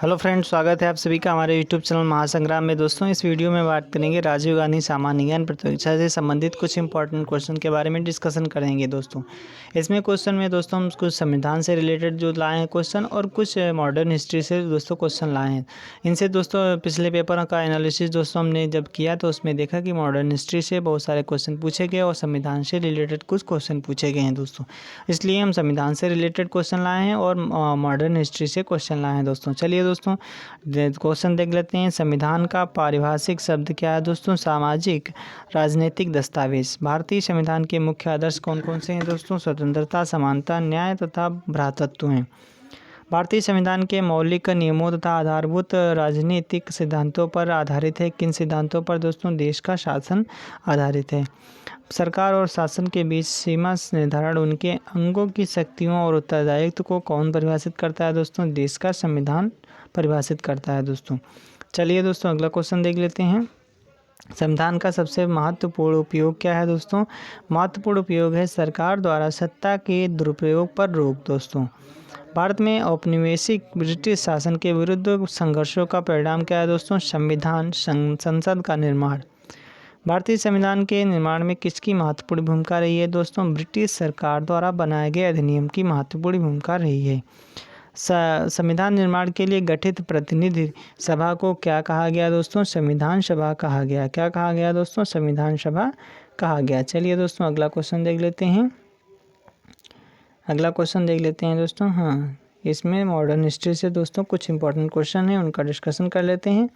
Hello friends, स्वागत है आप सभी का हमारे यूट्यूब चैनल महासंग्राम में। दोस्तों, इस वीडियो में बात करेंगे राजीव गांधी सामान्य ज्ञान प्रतियोगिता से संबंधित कुछ इंपॉर्टेंट क्वेश्चन के बारे में डिस्कशन करेंगे। दोस्तों, इसमें क्वेश्चन में दोस्तों हम कुछ संविधान से रिलेटेड जो लाए हैं क्वेश्चन और कुछ मॉडर्न हिस्ट्री से दोस्तों क्वेश्चन लाए हैं। इनसे दोस्तों पिछले पेपर का एनालिसिस दोस्तों हमने जब किया तो उसमें देखा कि मॉडर्न हिस्ट्री से बहुत सारे क्वेश्चन पूछे गए और संविधान से रिलेटेड कुछ क्वेश्चन पूछे गए हैं दोस्तों। इसलिए हम संविधान से रिलेटेड क्वेश्चन लाए हैं और मॉडर्न हिस्ट्री से क्वेश्चन लाए हैं दोस्तों। चलिए दोस्तों क्वेश्चन देख लेते हैं। संविधान का पारिभाषिक शब्द क्या है दोस्तों? सामाजिक राजनीतिक दस्तावेज। भारतीय संविधान के मुख्य आदर्श कौन कौन से हैं दोस्तों? स्वतंत्रता, समानता, न्याय तथा भ्रातृत्व हैं। भारतीय संविधान के मौलिक नियमों तथा आधारभूत राजनीतिक सिद्धांतों पर आधारित है। किन सिद्धांतों पर दोस्तों? देश का शासन आधारित है। सरकार और शासन के बीच सीमा निर्धारण, उनके अंगों की शक्तियों और उत्तरदायित्व को कौन परिभाषित करता है दोस्तों? देश का संविधान परिभाषित करता है दोस्तों। चलिए दोस्तों अगला क्वेश्चन देख लेते हैं। संविधान का सबसे महत्वपूर्ण उपयोग क्या है दोस्तों? महत्वपूर्ण उपयोग है सरकार द्वारा सत्ता के दुरुपयोग पर रोक दोस्तों। भारत में औपनिवेशिक ब्रिटिश शासन के विरुद्ध संघर्षों का परिणाम क्या है दोस्तों? संविधान संसद का निर्माण। भारतीय संविधान के निर्माण में किसकी महत्वपूर्ण भूमिका रही है दोस्तों? ब्रिटिश सरकार द्वारा बनाए गए अधिनियम की महत्वपूर्ण भूमिका रही है। संविधान निर्माण के लिए गठित प्रतिनिधि सभा को क्या कहा गया दोस्तों? संविधान सभा कहा गया। क्या कहा गया दोस्तों? संविधान सभा कहा गया। चलिए दोस्तों अगला क्वेश्चन देख लेते हैं। दोस्तों। हाँ, इसमें मॉडर्न हिस्ट्री से दोस्तों कुछ इंपॉर्टेंट क्वेश्चन हैं, उनका डिस्कशन कर लेते हैं।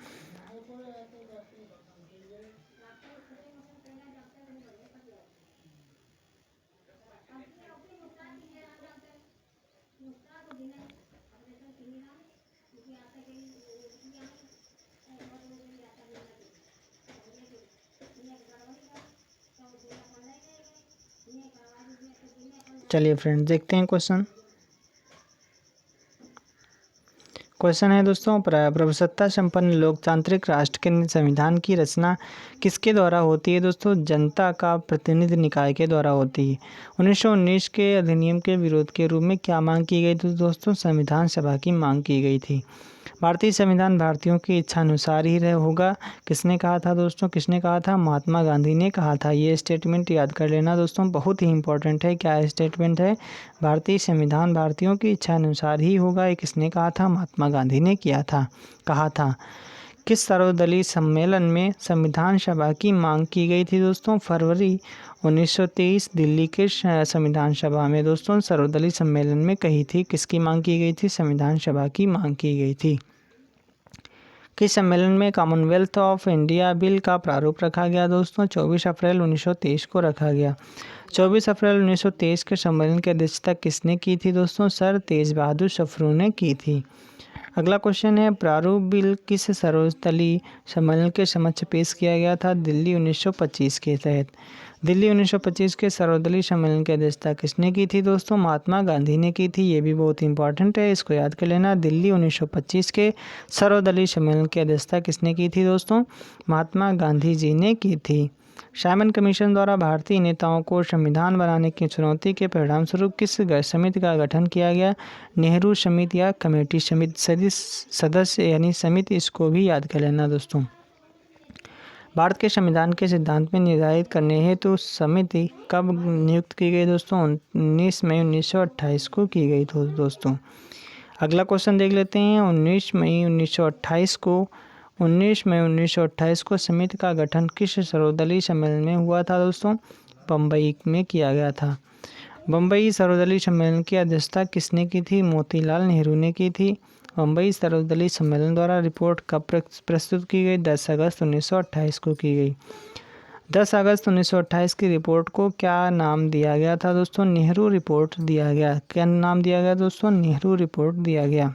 चलिए फ्रेंड्स देखते हैं क्वेश्चन है दोस्तों। प्रभुसत्ता संपन्न लोकतांत्रिक राष्ट्र के संविधान की रचना किसके द्वारा होती है दोस्तों? जनता का प्रतिनिधि निकाय के द्वारा होती है। 1919 के अधिनियम के विरोध के रूप में क्या मांग की गई थी दोस्तों? संविधान सभा की मांग की गई थी। भारतीय संविधान भारतीयों की इच्छा अनुसार ही होगा, किसने कहा था दोस्तों? किसने कहा था? महात्मा गांधी ने कहा था। ये स्टेटमेंट याद कर लेना दोस्तों, बहुत ही इंपॉर्टेंट है। क्या स्टेटमेंट है? भारतीय संविधान भारतीयों की इच्छा अनुसार ही होगा। ये किसने कहा था? महात्मा गांधी ने कहा था। किस सर्वदलीय सम्मेलन में संविधान सभा की मांग की गई थी दोस्तों? फरवरी 1923 दिल्ली के संविधान सभा में दोस्तों सर्वदलीय सम्मेलन में कही थी। किसकी मांग की गई थी? संविधान सभा की मांग की गई थी। किस सम्मेलन में कॉमनवेल्थ ऑफ इंडिया बिल का प्रारूप रखा गया दोस्तों? 24 अप्रैल 1923 को रखा गया। 24 अप्रैल 1923 के सम्मेलन की अध्यक्षता किसने की थी दोस्तों? सर तेज बहादुर सप्रू ने की थी। अगला क्वेश्चन है, प्रारूप बिल किस सर्वदलीय सम्मेलन के समक्ष पेश किया गया था? दिल्ली 1925 के तहत। दिल्ली 1925 के सर्वदलीय सम्मेलन की अध्यक्षता किसने की थी दोस्तों? महात्मा गांधी ने की थी। ये भी बहुत इंपॉर्टेंट है, इसको याद कर लेना। दिल्ली 1925 के सर्वदलीय सम्मेलन की अध्यक्षता किसने की थी दोस्तों? महात्मा गांधी जी ने की थी। साइमन कमीशन द्वारा भारतीय नेताओं को संविधान बनाने की चुनौती के परिणाम स्वरूप किस समिति का गठन किया गया? नेहरू समिति या कमेटी समिति सदस्य यानी समिति, इसको भी याद कर लेना दोस्तों। भारत के संविधान के सिद्धांत में निर्धारित करने हेतु समिति कब नियुक्त की गई दोस्तों? 19 मई 1928 को की गई दोस्तों। अगला क्वेश्चन देख लेते हैं। 19 मई 1928 को समिति का गठन किस सर्वदलीय सम्मेलन में हुआ था दोस्तों? बम्बई में किया गया था। बम्बई सर्वदलीय सम्मेलन की अध्यक्षता किसने की थी? मोतीलाल नेहरू ने की थी। बम्बई सर्वदलीय सम्मेलन द्वारा रिपोर्ट कब प्रस्तुत की गई? 10 अगस्त 1928 को की गई। 10 अगस्त 1928 की रिपोर्ट को क्या नाम दिया गया था दोस्तों? नेहरू रिपोर्ट दिया गया। क्या नाम दिया गया दोस्तों? नेहरू रिपोर्ट दिया गया।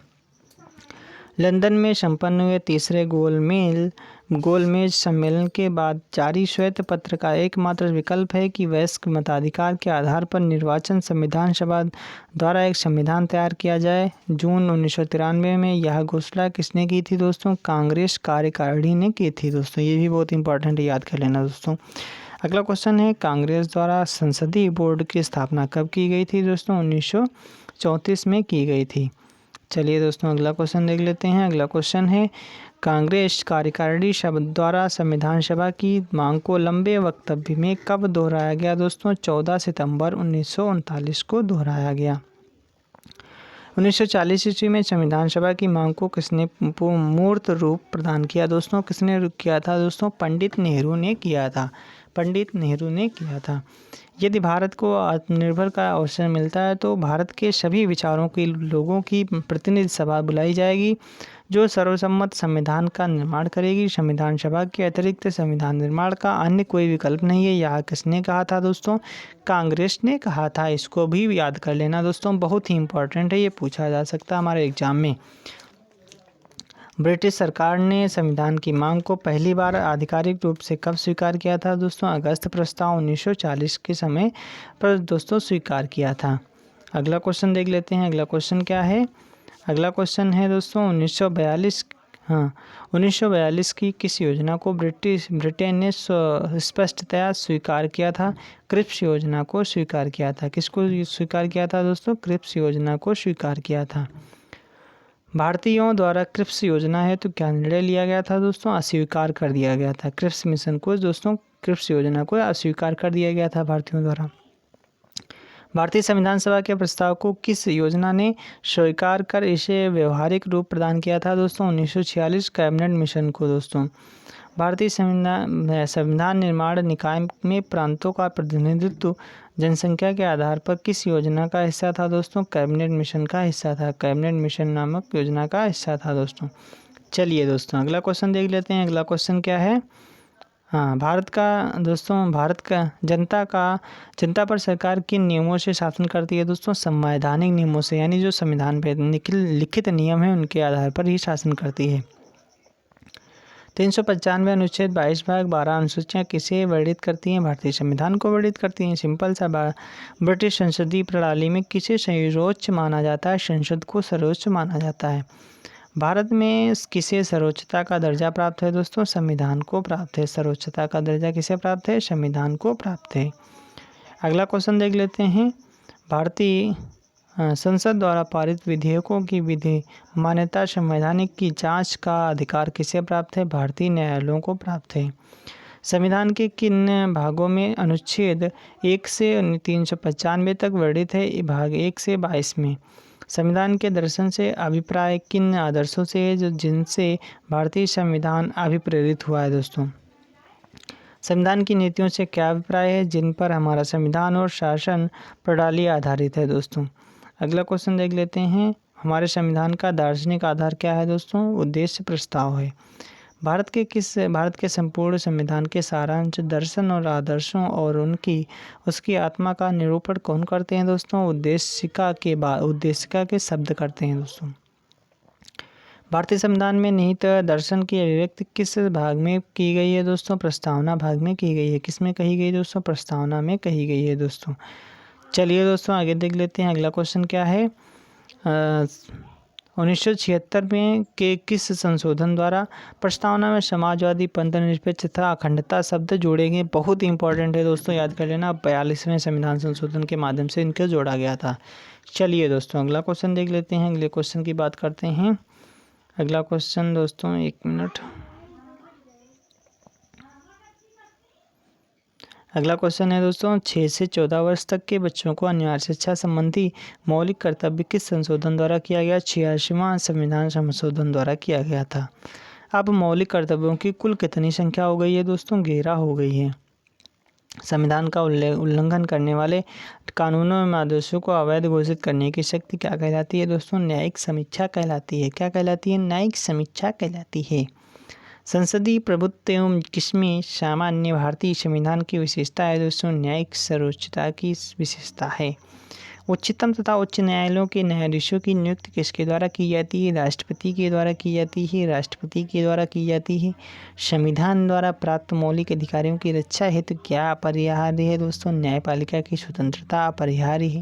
लंदन में संपन्न हुए तीसरे गोलमेज सम्मेलन के बाद जारी श्वेत पत्र का एकमात्र विकल्प है कि वयस्क मताधिकार के आधार पर निर्वाचन संविधान सभा द्वारा एक संविधान तैयार किया जाए। जून 1993 में यह घोषणा किसने की थी दोस्तों? कांग्रेस कार्यकारिणी ने की थी दोस्तों। ये भी बहुत इंपॉर्टेंट है, याद कर लेना दोस्तों। अगला क्वेश्चन है, कांग्रेस द्वारा संसदीय बोर्ड की स्थापना कब की गई थी दोस्तों? 1934 में की गई थी। चलिए दोस्तों अगला क्वेश्चन देख लेते हैं। अगला क्वेश्चन है, कांग्रेस कार्यकारिणी शब्द द्वारा संविधान सभा की मांग को लंबे वक्तव्य में कब दोहराया गया दोस्तों? 14 सितंबर 1939 को दोहराया गया। 1940 ईस्वी में संविधान सभा की मांग को किसने मूर्त रूप प्रदान किया दोस्तों? किसने किया था दोस्तों? पंडित नेहरू ने किया था। पंडित नेहरू ने किया था। यदि भारत को आत्मनिर्भर का अवसर मिलता है तो भारत के सभी विचारों के लोगों की प्रतिनिधि सभा बुलाई जाएगी जो सर्वसम्मत संविधान का निर्माण करेगी। संविधान सभा के अतिरिक्त संविधान निर्माण का अन्य कोई विकल्प नहीं है। यह किसने कहा था दोस्तों? कांग्रेस ने कहा था। इसको भी याद कर लेना दोस्तों, बहुत ही इंपॉर्टेंट है, ये पूछा जा सकता है हमारे एग्जाम में। ब्रिटिश सरकार ने संविधान की मांग को पहली बार आधिकारिक रूप से कब स्वीकार किया था दोस्तों? अगस्त प्रस्ताव 1940 के समय पर दोस्तों स्वीकार किया था। अगला क्वेश्चन देख लेते हैं। अगला क्वेश्चन क्या है? अगला क्वेश्चन है दोस्तों 1942 की किस योजना को ब्रिटेन ने स्पष्टतया स्वीकार किया था? क्रिप्स योजना को स्वीकार किया था। किसको स्वीकार किया था दोस्तों? क्रिप्स योजना को स्वीकार किया था। भारतीयों द्वारा क्रिप्स योजना है तो क्या निर्णय लिया गया था दोस्तों? अस्वीकार कर दिया गया था। क्रिप्स मिशन को दोस्तों, क्रिप्स योजना को अस्वीकार कर दिया गया था भारतीयों द्वारा। भारतीय संविधान सभा के प्रस्ताव को किस योजना ने स्वीकार कर इसे व्यवहारिक रूप प्रदान किया था दोस्तों? 1946 कैबिनेट मिशन को दोस्तों। भारतीय संविधान निर्माण निकाय में प्रांतों का प्रतिनिधित्व जनसंख्या के आधार पर किस योजना का हिस्सा था दोस्तों? कैबिनेट मिशन का हिस्सा था। कैबिनेट मिशन नामक योजना का हिस्सा था दोस्तों। चलिए दोस्तों अगला क्वेश्चन देख लेते हैं। अगला क्वेश्चन क्या है? भारत का जनता पर सरकार किन नियमों से शासन करती है दोस्तों? संवैधानिक नियमों से, यानी जो संविधान पे लिखित नियम है उनके आधार पर ही शासन करती है। 395 अनुच्छेद 22 भाग 12 अनुसूचियाँ किसे वर्णित करती हैं? भारतीय संविधान को वर्णित करती हैं। सिंपल सा ब्रिटिश संसदीय प्रणाली में किसे सर्वोच्च माना जाता है? संसद को सर्वोच्च माना जाता है। भारत में किसे सर्वोच्चता का दर्जा प्राप्त है दोस्तों? संविधान को प्राप्त है। सर्वोच्चता का दर्जा किसे प्राप्त है? संविधान को प्राप्त है। अगला क्वेश्चन देख लेते हैं। भारतीय संसद द्वारा पारित विधेयकों की विधि मान्यता संवैधानिक की जांच का अधिकार किसे प्राप्त है? भारतीय न्यायालयों को प्राप्त है। संविधान के किन भागों में अनुच्छेद 1 से 395 तक वर्णित है? भाग 1 से 22 में। संविधान के दर्शन से अभिप्राय किन आदर्शों से है जिनसे भारतीय संविधान अभिप्रेरित हुआ है दोस्तों? संविधान की नीतियों से क्या अभिप्राय है जिन पर हमारा संविधान और शासन प्रणाली आधारित है दोस्तों? अगला क्वेश्चन देख लेते हैं। हमारे संविधान का दार्शनिक आधार क्या है दोस्तों? उद्देश्य प्रस्ताव है। भारत के संपूर्ण संविधान के सारांश, दर्शन और आदर्शों और उसकी आत्मा का निरूपण कौन करते हैं दोस्तों? उद्देशिका के शब्द करते हैं दोस्तों। भारतीय संविधान में निहित दर्शन की अभिव्यक्ति किस भाग में की गई है दोस्तों? प्रस्तावना भाग में की गई है। किस में कही गई दोस्तों? प्रस्तावना में कही गई है दोस्तों। चलिए दोस्तों आगे देख लेते हैं। अगला क्वेश्चन क्या है? 1976 में के किस संशोधन द्वारा प्रस्तावना में समाजवादी, पंथ निरपेक्ष तथा अखंडता शब्द जोड़े गए? बहुत इंपॉर्टेंट है दोस्तों, याद कर लेना। 42वें संविधान संशोधन के माध्यम से इनको जोड़ा गया था। चलिए दोस्तों अगला क्वेश्चन देख लेते हैं। अगले क्वेश्चन की बात करते हैं। अगला क्वेश्चन दोस्तों, एक मिनट। अगला क्वेश्चन है दोस्तों, 6 से 14 वर्ष तक के बच्चों को अनिवार्य शिक्षा संबंधी मौलिक कर्तव्य किस संशोधन द्वारा किया गया? 86वां संविधान संशोधन द्वारा किया गया था। अब मौलिक कर्तव्यों की कुल कितनी संख्या हो गई है दोस्तों? 11 हो गई है। संविधान का उल्लंघन करने वाले कानूनों एवं आदेशों को अवैध घोषित करने की शक्ति क्या कहलाती है दोस्तों? न्यायिक समीक्षा कहलाती है। क्या कहलाती है? न्यायिक समीक्षा कहलाती है। संसदीय प्रभुत्व एवं किसमें सामान्य भारतीय संविधान की विशेषता है दोस्तों? न्यायिक सर्वोच्चता की विशेषता है। उच्चतम तथा उच्च न्यायालयों के न्यायाधीशों की नियुक्ति किसके द्वारा की जाती है? राष्ट्रपति के द्वारा की जाती है। राष्ट्रपति के द्वारा की जाती है। संविधान द्वारा प्राप्त मौलिक अधिकारियों की रक्षा हेतु क्या अपरिहार्य है दोस्तों? न्यायपालिका की स्वतंत्रता अपरिहार्य है।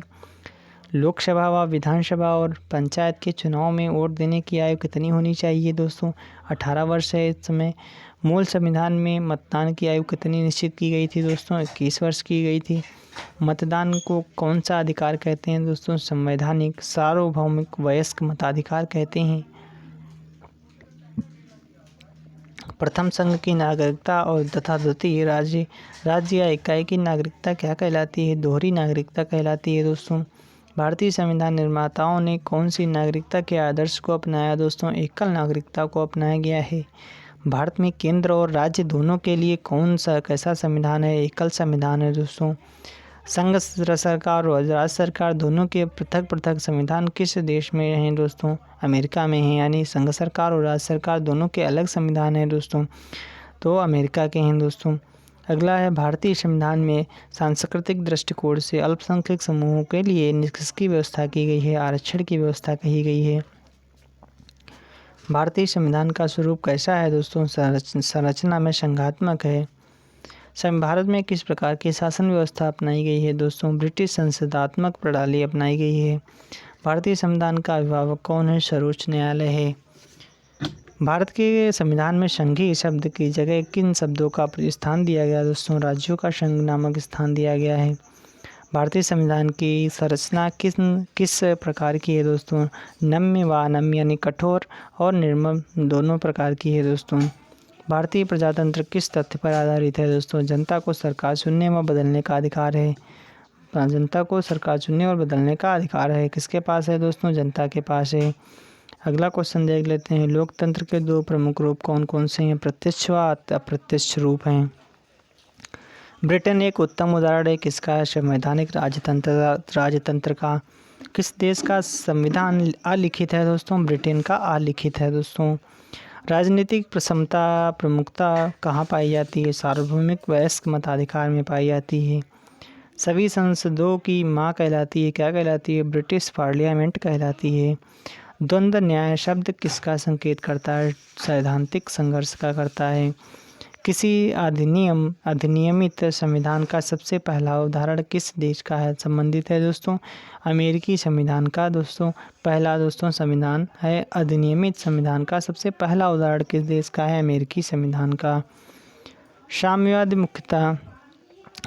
लोकसभा व विधानसभा और पंचायत के चुनाव में वोट देने की आयु कितनी होनी चाहिए दोस्तों? 18 वर्ष है इस समय। मूल संविधान में मतदान की आयु कितनी निश्चित की गई थी दोस्तों? 21 वर्ष की गई थी। मतदान को कौन सा अधिकार कहते हैं दोस्तों? संवैधानिक सार्वभौमिक वयस्क मताधिकार कहते हैं। प्रथम संघ की नागरिकता और तथा द्वितीय राज्य या इकाई की नागरिकता क्या कहलाती है? दोहरी नागरिकता कहलाती है दोस्तों। भारतीय संविधान निर्माताओं ने कौन सी नागरिकता के आदर्श को अपनाया दोस्तों? एकल नागरिकता को अपनाया गया है। भारत में केंद्र और राज्य दोनों के लिए कौन सा कैसा संविधान है? एकल संविधान है दोस्तों। संघ सरकार और राज्य सरकार दोनों के पृथक पृथक संविधान किस देश में हैं दोस्तों? अमेरिका में हैं। यानी संघ सरकार और राज्य सरकार दोनों के अलग संविधान हैं दोस्तों, तो अमेरिका के हैं दोस्तों। अगला है, भारतीय संविधान में सांस्कृतिक दृष्टिकोण से अल्पसंख्यक समूहों के लिए किसकी व्यवस्था की गई है? आरक्षण की व्यवस्था कही गई है। भारतीय संविधान का स्वरूप कैसा है दोस्तों? संरचना में संघात्मक है। भारत में किस प्रकार की शासन व्यवस्था अपनाई गई है दोस्तों? ब्रिटिश संसदात्मक प्रणाली अपनाई गई है। भारतीय संविधान का अभिभावक कौन है? सर्वोच्च न्यायालय है। भारत के संविधान में संघीय शब्द की जगह किन शब्दों का स्थान दिया गया दोस्तों? राज्यों का संघ नामक स्थान दिया गया है। भारतीय संविधान की संरचना किस प्रकार की है दोस्तों? नम्य व अनम्य यानी कठोर और निर्मम दोनों प्रकार की है दोस्तों। भारतीय प्रजातंत्र किस तथ्य पर आधारित है दोस्तों? जनता को सरकार चुनने व बदलने का अधिकार है। जनता को सरकार चुनने और बदलने का अधिकार है। किसके पास है दोस्तों? जनता के पास है। अगला क्वेश्चन देख लेते हैं। लोकतंत्र के दो प्रमुख रूप कौन कौन से हैं? प्रत्यक्ष व अप्रत्यक्ष रूप हैं। ब्रिटेन एक उत्तम उदाहरण है किसका? संवैधानिक राजतंत्र का। किस देश का संविधान अलिखित है दोस्तों? ब्रिटेन का अलिखित है दोस्तों। राजनीतिक समता प्रमुखता कहाँ पाई जाती है? सार्वभौमिक वयस्क मताधिकार में पाई जाती है। सभी संसदों की माँ कहलाती है, क्या कहलाती है? ब्रिटिश पार्लियामेंट कहलाती है। द्वंद्व न्याय शब्द किसका संकेत करता है? सैद्धांतिक संघर्ष का करता है। किसी अधिनियमित संविधान का सबसे पहला उदाहरण किस देश का है संबंधित है दोस्तों? अमेरिकी संविधान का दोस्तों पहला दोस्तों संविधान है। अधिनियमित संविधान का सबसे पहला उदाहरण किस देश का है? अमेरिकी संविधान का। साम्यवाद मुख्यता,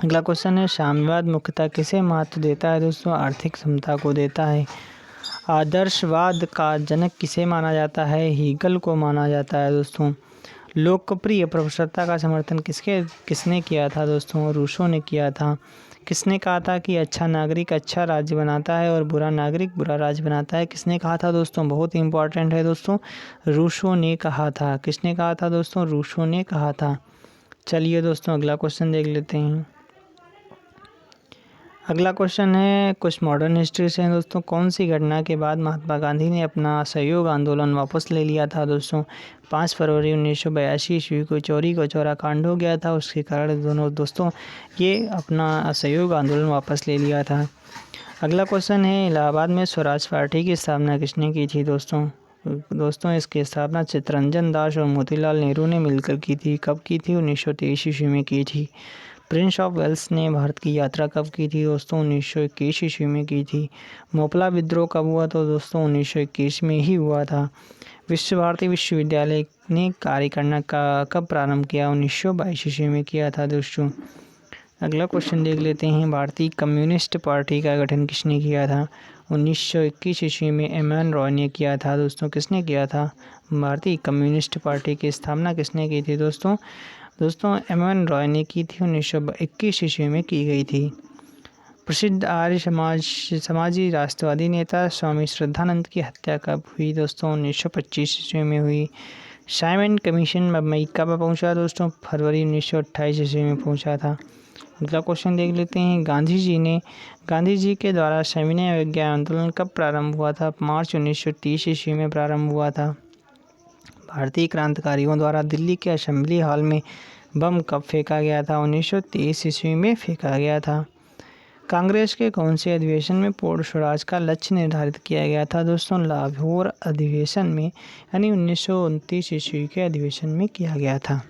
अगला क्वेश्चन है, साम्यवाद मुख्यता किसे महत्व देता है दोस्तों? आर्थिक समता को देता है। आदर्शवाद का जनक किसे माना जाता है? हीगल को माना जाता है दोस्तों। लोकप्रिय प्रभुसत्ता का समर्थन किसने किया था दोस्तों? रूसो ने किया था। किसने कहा था कि अच्छा नागरिक अच्छा राज्य बनाता है और बुरा नागरिक बुरा राज्य बनाता है? किसने कहा था दोस्तों? बहुत इंपॉर्टेंट है दोस्तों, रूसो ने कहा था। किसने कहा था दोस्तों? रूसो ने कहा था। चलिए दोस्तों अगला क्वेश्चन देख लेते हैं। अगला क्वेश्चन है कुछ मॉडर्न हिस्ट्री से हैं दोस्तों। कौन सी घटना के बाद महात्मा गांधी ने अपना असहयोग आंदोलन वापस ले लिया था दोस्तों? 5 फरवरी 1982 ईस्वी को चौरी को चौरा कांड हो गया था, उसके कारण दोस्तों ये अपना असहयोग आंदोलन वापस ले लिया था। अगला क्वेश्चन है इलाहाबाद में स्वराज पार्टी की स्थापना किसने की थी दोस्तों? दोस्तों इसकी स्थापना चित्तरंजन दास और मोतीलाल नेहरू ने मिलकर की थी। कब की थी? 1923 ईस्वी में की थी। प्रिंस ऑफ वेल्स ने भारत की यात्रा कब की थी दोस्तों? 1921 ईस्वी में की थी। मोपला विद्रोह कब हुआ? तो दोस्तों 1921 में ही हुआ था। विश्व भारती विश्वविद्यालय ने कार्य करना कब प्रारंभ किया? 1922 ईस्वी में किया था दोस्तों। अगला क्वेश्चन देख लेते हैं। भारतीय कम्युनिस्ट पार्टी का गठन किसने किया था? 1921 ईस्वी में एम.एन. रॉय ने किया था दोस्तों। किसने किया था? भारतीय कम्युनिस्ट पार्टी की स्थापना किसने की थी दोस्तों? एम.एन. रॉय ने की थी। 1921 ईस्वी में की गई थी। प्रसिद्ध आर्य समाजी राष्ट्रवादी नेता स्वामी श्रद्धानंद की हत्या कब हुई दोस्तों? 1925 ईस्वी में हुई। साइमन कमीशन मई कब पहुंचा दोस्तों? फरवरी 1928 ईस्वी में पहुंचा था। अगला क्वेश्चन देख लेते हैं। गांधी जी के द्वारा सविनय अवज्ञा आंदोलन कब प्रारंभ हुआ था? मार्च 1930 ईस्वी में प्रारंभ हुआ था। भारतीय क्रांतिकारियों द्वारा दिल्ली के असेंबली हॉल में बम कब फेंका गया था? 1923 ईस्वी में फेंका गया था। कांग्रेस के कौन से अधिवेशन में पूर्ण स्वराज का लक्ष्य निर्धारित किया गया था दोस्तों? लाहौर अधिवेशन में, यानी 1929 ईस्वी के अधिवेशन में किया गया था।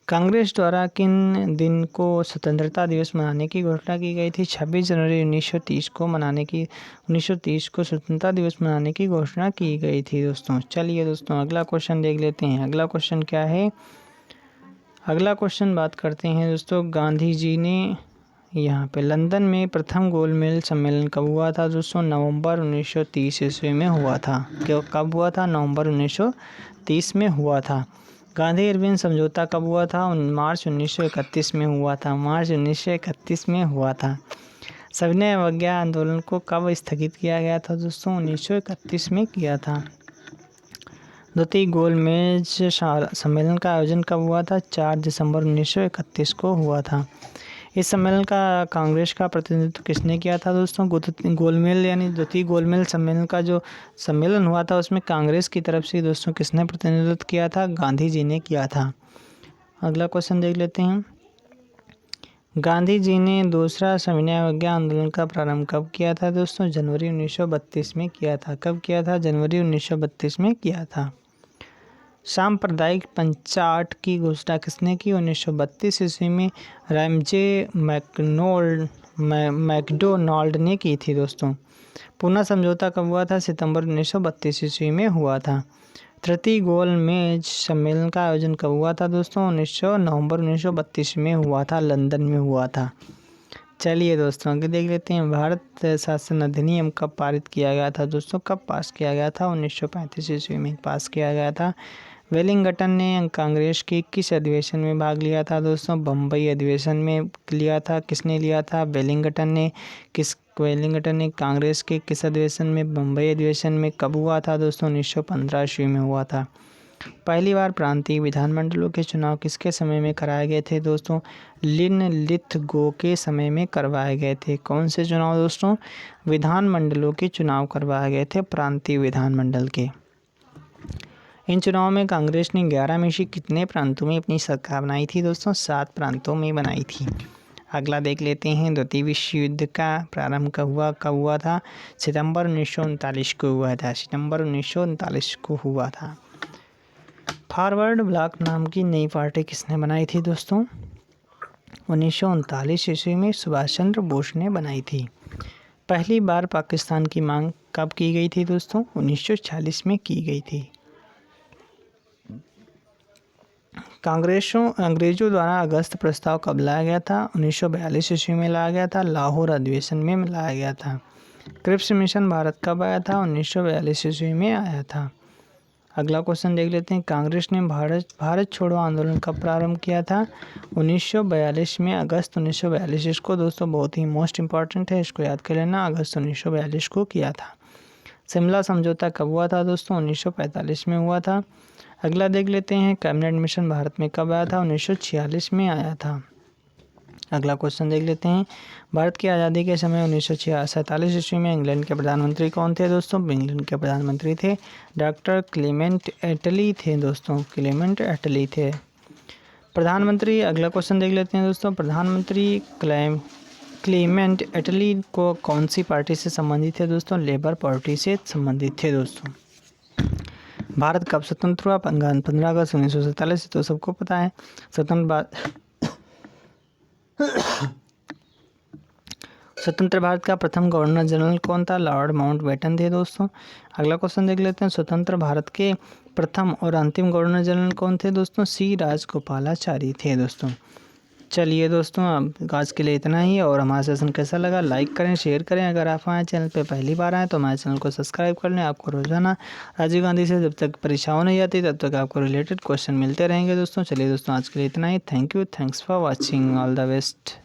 कांग्रेस द्वारा किन दिन को स्वतंत्रता दिवस मनाने की घोषणा की गई थी? 26 जनवरी 1930 को 1930 को स्वतंत्रता दिवस मनाने की घोषणा की गई थी दोस्तों। चलिए दोस्तों अगला क्वेश्चन देख लेते हैं। अगला क्वेश्चन क्या है? अगला क्वेश्चन बात करते हैं दोस्तों, गांधी जी ने यहाँ पे लंदन में प्रथम गोलमेज सम्मेलन कब हुआ था दोस्तों? नवंबर 1930 ईस्वी में हुआ था। कब हुआ था? नवंबर 1930 में हुआ था। गांधी इरविन समझौता कब हुआ था? मार्च 1931 में हुआ था। मार्च 1931 में हुआ था। सविनय अवज्ञा आंदोलन को कब स्थगित किया गया था दोस्तों? 1931 में किया था। द्वितीय गोलमेज सम्मेलन का आयोजन कब हुआ था? 4 दिसंबर 1931 को हुआ था। इस सम्मेलन का कांग्रेस का प्रतिनिधित्व किसने किया था दोस्तों? गोलमेज यानी द्वितीय गोलमेज सम्मेलन का जो सम्मेलन हुआ था उसमें कांग्रेस की तरफ से दोस्तों किसने प्रतिनिधित्व किया था? गांधी जी ने किया था। अगला क्वेश्चन देख लेते हैं। गांधी जी ने दूसरा सविनय अवज्ञा आंदोलन का प्रारंभ कब किया था दोस्तों? जनवरी 1932 में किया था। कब किया था? जनवरी 1932 में किया था। सांप्रदायिक पंचाट की घोषणा किसने की? 1932 ईस्वी में रैमजे मैकडोनाल्ड ने की थी दोस्तों। पूना समझौता कब हुआ था? सितंबर 1932 ईस्वी में हुआ था। तृतीय गोलमेज सम्मेलन का आयोजन कब हुआ था दोस्तों? नवंबर 1932 में हुआ था, लंदन में हुआ था। चलिए दोस्तों आगे देख लेते हैं। भारत शासन अधिनियम कब पारित किया गया था दोस्तों? कब पास किया गया था? 1935 ईस्वी में पास किया गया था। वेलिंगटन ने कांग्रेस के किस अधिवेशन में भाग लिया था दोस्तों? बम्बई अधिवेशन में लिया था। किसने लिया था? वेलिंगटन ने कांग्रेस के किस अधिवेशन में? बम्बई अधिवेशन में। कब हुआ था दोस्तों? 1915 ईस्वी में हुआ था। पहली बार प्रांतीय विधानमंडलों के चुनाव किसके समय में कराए गए थे दोस्तों? लिनलिथगो के समय में करवाए गए थे। कौन से चुनाव दोस्तों? विधानमंडलों के चुनाव करवाए गए थे, प्रांतीय विधानमंडल के। इन चुनावों में कांग्रेस ने 11 में से कितने प्रांतों में अपनी सरकार बनाई थी दोस्तों? 7 प्रांतों में बनाई थी। अगला देख लेते हैं। द्वितीय विश्व युद्ध का प्रारंभ कब हुआ था? सितंबर 1939 को हुआ था। सितंबर 1939 को हुआ था। फॉरवर्ड ब्लॉक नाम की नई पार्टी किसने बनाई थी दोस्तों? 1939 ईस्वी में सुभाष चंद्र बोस ने बनाई थी। पहली बार पाकिस्तान की मांग कब की गई थी दोस्तों? 1946 में की गई थी। अंग्रेजों द्वारा अगस्त प्रस्ताव कब लाया गया था? 1942 ईस्वी में लाया गया था। लाहौर अधिवेशन में लाया गया था। क्रिप्स मिशन भारत कब आया था? 1942 ईस्वी में आया था। अगला क्वेश्चन देख लेते हैं। कांग्रेस ने भारत छोड़ो आंदोलन कब प्रारंभ किया था? 1942 में, अगस्त 1942। इसको दोस्तों बहुत ही मोस्ट इंपॉर्टेंट है, इसको याद कर लेना। अगस्त 1942 को किया था। शिमला समझौता कब हुआ था दोस्तों? 1945 में हुआ था। अगला देख लेते हैं। कैबिनेट मिशन भारत में कब आया था? 1946 में आया था। अगला क्वेश्चन देख लेते हैं। भारत की आज़ादी के समय 1947 ईस्वी में इंग्लैंड के प्रधानमंत्री कौन थे दोस्तों? इंग्लैंड के प्रधानमंत्री थे डॉक्टर क्लेमेंट एटली थे दोस्तों। क्लेमेंट एटली थे प्रधानमंत्री। अगला क्वेश्चन देख लेते हैं दोस्तों। प्रधानमंत्री क्लेमेंट एटली को कौन सी पार्टी से संबंधित थे दोस्तों? लेबर पार्टी से संबंधित थे दोस्तों। भारत कब स्वतंत्र हुआ? 15 अगस्त 1947। तो सबको पता है। स्वतंत्र भारत का प्रथम गवर्नर जनरल कौन था? लॉर्ड माउंटबेटन थे दोस्तों। अगला क्वेश्चन देख लेते हैं। स्वतंत्र भारत के प्रथम और अंतिम गवर्नर जनरल कौन थे दोस्तों? सी राजगोपालाचारी थे दोस्तों। चलिए दोस्तों अब आज के लिए इतना ही। और हमारा सेशन कैसा लगा लाइक करें, शेयर करें। अगर आप हमारे चैनल पे पहली बार आएँ तो हमारे चैनल को सब्सक्राइब कर लें। आपको रोजाना राजीव गांधी से जब तक परीक्षाओं नहीं आती तब तक आपको रिलेटेड क्वेश्चन मिलते रहेंगे दोस्तों। चलिए दोस्तों आज के लिए इतना ही। Thank you, thanks for watching, all the best.